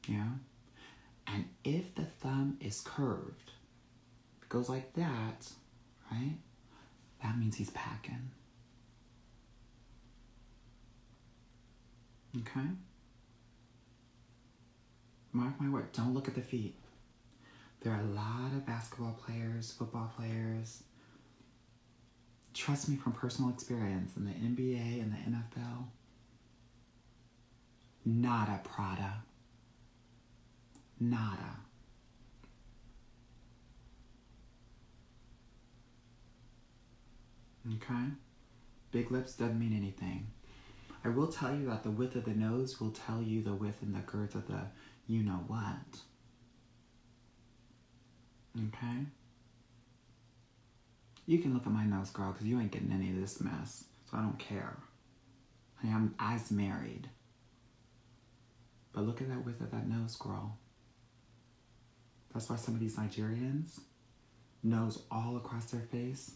A: Yeah? And if the thumb is curved, it goes like that, right? That means he's packing. Okay? Mark my word, don't look at the feet. There are a lot of basketball players, football players. Trust me from personal experience in the NBA and the NFL. Nada Prada. Nada. Okay? Big lips doesn't mean anything. I will tell you that the width of the nose will tell you the width and the girth of the you-know-what. Okay? You can look at my nose, girl, because you ain't getting any of this mess. So I don't care. I am as married. But look at that width of that nose, girl. That's why some of these Nigerians, nose all across their face,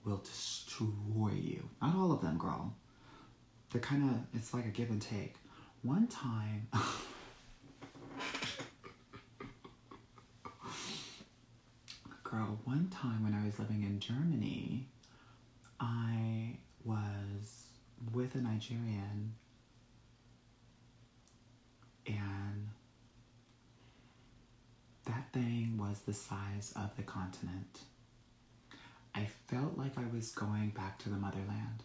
A: will destroy you. Not all of them, girl. They're kind of, it's like a give and take. One time, girl, one time when I was living in Germany, I was with a Nigerian, and that thing was the size of the continent. I felt like I was going back to the motherland.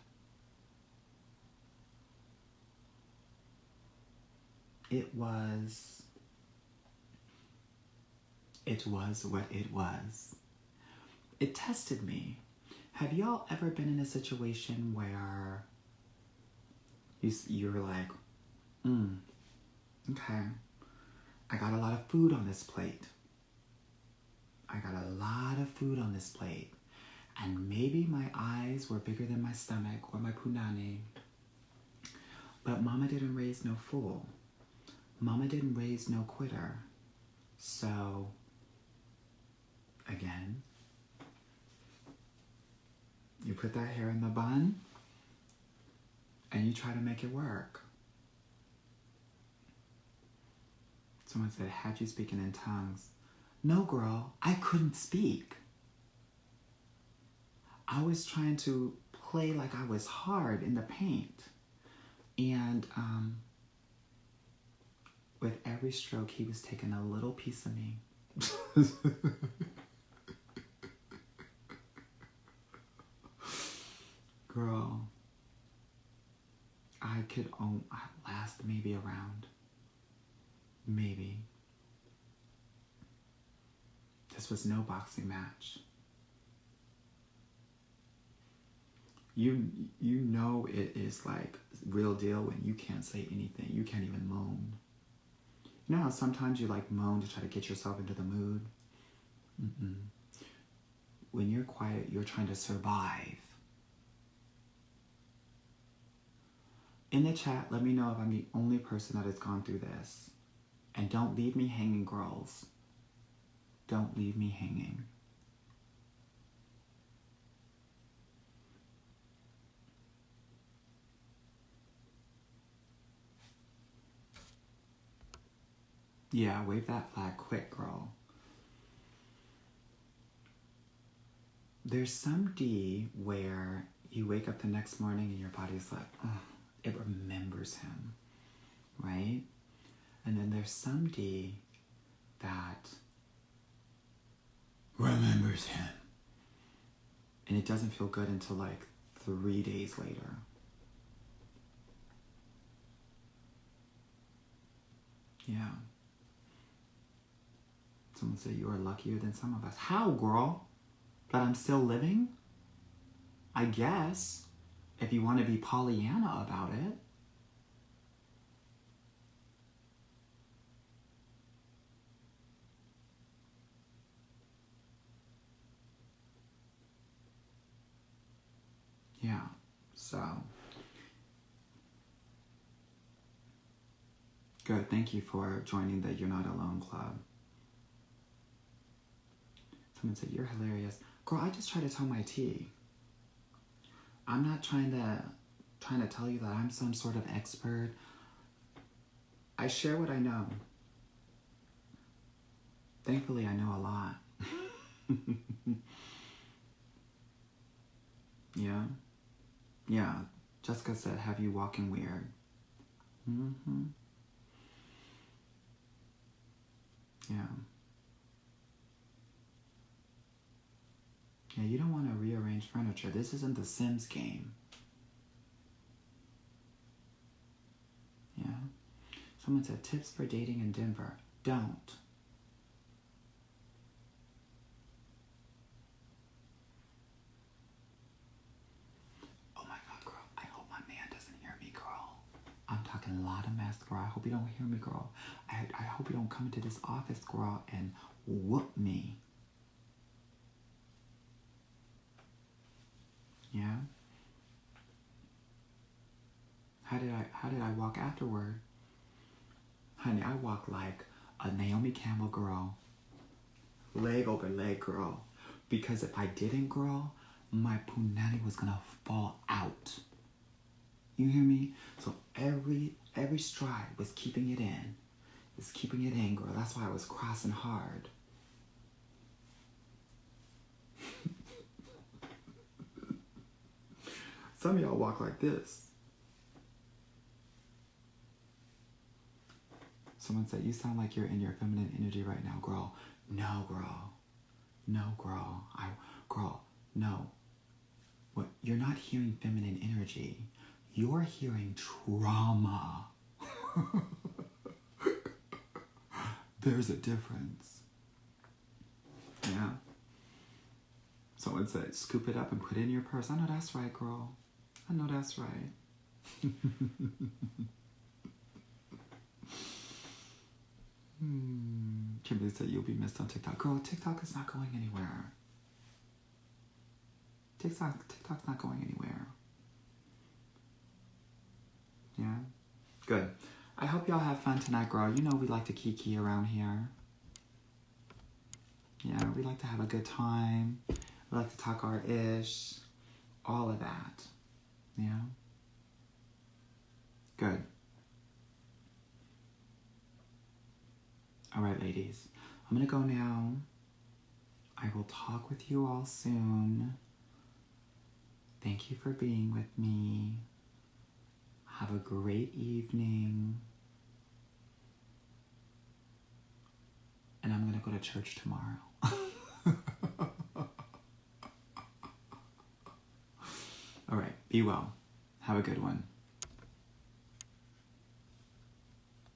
A: It was what it was. It tested me. Have y'all ever been in a situation where you're like, okay, I got a lot of food on this plate. And maybe my eyes were bigger than my stomach or my punani. But mama didn't raise no fool. Mama didn't raise no quitter. So, again, you put that hair in the bun and you try to make it work. Someone said, had you speaking in tongues? No, girl, I couldn't speak. I was trying to play like I was hard in the paint. And with every stroke, he was taking a little piece of me. Girl, I could last maybe a round. Maybe. This was no boxing match. You know it is like real deal when you can't say anything. You can't even moan. You know how sometimes you like moan to try to get yourself into the mood? When you're quiet, you're trying to survive. In the chat, let me know if I'm the only person that has gone through this. And don't leave me hanging, girls. Don't leave me hanging. Yeah, wave that flag quick, girl. There's some D where you wake up the next morning and your body's like, oh, it remembers him, right? And then there's some D that remembers him. And it doesn't feel good until like 3 days later. Yeah. Someone said you are luckier than some of us. How, girl? That I'm still living? I guess, if you want to be Pollyanna about it. Yeah, so. Good, thank you for joining the You're Not Alone Club. Someone said, you're hilarious. Girl, I just try to tell my tea. I'm not trying to tell you that I'm some sort of expert. I share what I know. Thankfully, I know a lot. Yeah? Yeah. Jessica said, have you walking weird? Yeah. Yeah, you don't want to rearrange furniture. This isn't the Sims game. Yeah. Someone said, tips for dating in Denver. Don't. Oh my God, girl. I hope my man doesn't hear me, girl. I'm talking a lot of mess, girl. I hope you don't hear me, girl. I hope you don't come into this office, girl, and whoop me. Yeah? How did I walk afterward? Honey, I walked like a Naomi Campbell girl. Leg over leg, girl. Because if I didn't, girl, my punani was gonna fall out. You hear me? So every stride was keeping it in. Was keeping it in, girl. That's why I was crossing hard. Some of y'all walk like this. Someone said, you sound like you're in your feminine energy right now, girl. No, girl. No, girl. Girl, no. What? You're not hearing feminine energy. You're hearing trauma. There's a difference. Yeah. Someone said, scoop it up and put it in your purse. I know that's right, girl. I know that's right. Kimberly said, you'll be missed on TikTok. Girl, TikTok is not going anywhere. TikTok's not going anywhere. Yeah? Good. I hope y'all have fun tonight, girl. You know we like to kiki around here. Yeah, we like to have a good time. We like to talk our ish. All of that. Yeah? Good. All right, ladies. I'm going to go now. I will talk with you all soon. Thank you for being with me. Have a great evening. And I'm going to go to church tomorrow. All right. Be well. Have a good one.